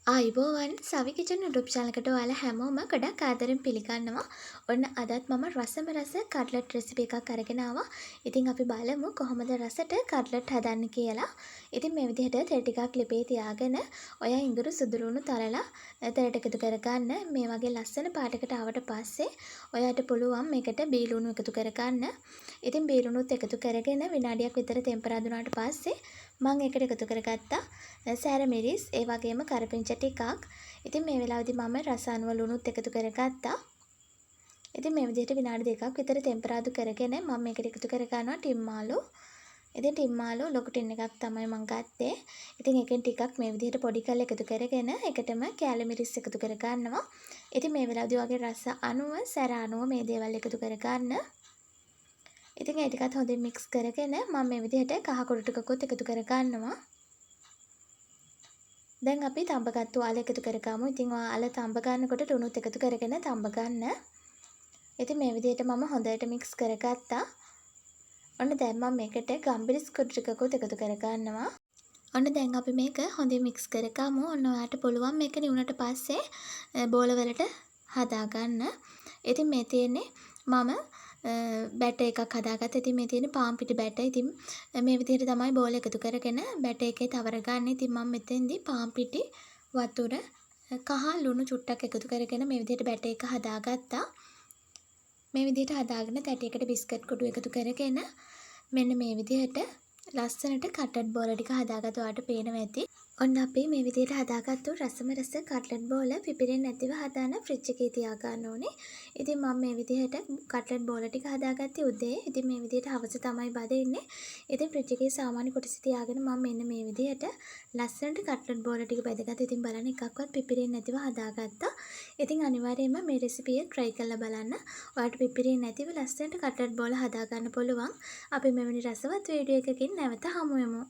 ආයුබෝවන් සවි kitchen YouTube channel එකට ඔයාලා හැමෝම ගොඩක් ආදරෙන් පිළිගන්නවා. ඔන්න අදත් මම රසම රස කට්ලට් රෙසිපි එකක් අරගෙන ආවා. ඉතින් අපි බලමු කොහොමද රසට කට්ලට් හදන්නේ කියලා. ඉතින් මේ විදිහට තෙල් ටිකක් ලිපේ තියාගෙන ඔයා ඉඟුරු සුදුරුණු තලලා තෙලට එකතු කරගන්න. මේ වගේ ලස්සන පාටකට ආවට පස්සේ ඔයාට පුළුවන් මේකට බීලුණු එකතු කරගන්න. ඉතින් බීලුණුත් එකතු කරගෙන විනාඩියක් විතර ටෙම්පරා දුනාට පස්සේ මම ඒකට එකතු කරගත්තා සෑර මිරිස් ඒ වගේම කරපිංචා ටිකක්. ඉතින් මේ වෙලාවේදී මම රස අනුව ලුණුත් එකතු කරගත්තා. ඉතින් මේ විදිහට විනාඩි දෙකක් විතර ටෙම්පරාදු කරගෙන මම මේකට එකතු කර ගන්නවා ටිම්මාලු. ඉතින් ටිම්මාලු ලොකු ටින් එකක් තමයි මම ගත්තේ. ඉතින් එකෙන් ටිකක් මේ විදිහට පොඩි කරලා එකතු කරගෙන එකටම කෑලි මිරිස් එකතු කර ගන්නවා. ඉතින් මේ වෙලාවේදී වගේ රස අනුව සැර අනුව මේ දේවල් එකතු කර ගන්න. ඉතින් ඒ ටිකත් හොඳින් මික්ස් කරගෙන මම මේ විදිහට කහ කුඩු ටිකකුත් එකතු කර ගන්නවා. දැන් අපි තඹගත්තු ආල එකතු කරගමු. ඉතින් ආල තඹ ගන්නකොට ලුණුත් එකතු කරගෙන තඹ ගන්න. ඉතින් මේ විදිහට මම හොඳට මික්ස් කරගත්තා. ඔන්න දැන් මම මේකට ගම්බිරිස් කුඩු ටිකකුත් එකතු කරගන්නවා. ඔන්න දැන් අපි මේක හොඳින් මික්ස් කරගමු. ඔන්න ඔයාලට පුළුවන් මේක නිවුනට පස්සේ බෝල වලට හදා ගන්න. ඉතින් මේ තියෙන්නේ මම බැටර් එකක් හදාගත්තා. ඉතින් මේ තියෙන පාන් පිටි බැටර්. ඉතින් මේ විදිහට තමයි බෝල එකතු කරගෙන බැටර් එකේ තවර ගන්න. ඉතින් මම මෙතෙන්දී පාන් පිටි වතුර කහ ලුණු චුට්ටක් එකතු කරගෙන මේ විදිහට බැටර් එක හදාගත්තා. මේ විදිහට හදාගෙන තැටියකට බිස්කට් කුඩු එකතු කරගෙන මෙන්න මේ විදිහට ලස්සනට කට්ලට් බෝල ටික හදාගත්තා. ඔයාලට පේනවා ඇති. ඔන්න අපි මේ විදිහට හදාගත්තු රසම රස කට්ලට් බෝල පිපිරෙන්නේ නැතිව හදාන ෆ්‍රිජ් එකේ තියා ගන්න ඕනේ. ඉතින් මම මේ විදිහට කට්ලට් බෝල ටික හදාගත්තේ උදේ. ඉතින් මේ විදිහට හවස තමයි බදින්නේ. ඉතින් ෆ්‍රිජ් එකේ සාමාන්‍ය කොටස තියාගෙන මම මෙන්න මේ විදිහට ලස්සනට කට්ලට් බෝල ටික බෙදගත්තා. ඉතින් බලන්න එකක්වත් පිපිරෙන්නේ නැතිව හදාගත්තා. ඉතින් අනිවාර්යයෙන්ම මේ රෙසිපිය try කරලා බලන්න. ඔයාලට පිපිරෙන්නේ නැතිව ලස්සනට කට්ලට් බෝල හදා ගන්න පුළුවන්. අපි මෙවැනි රසවත් වීඩියෝ එකකින් නැවත හමු වෙමු.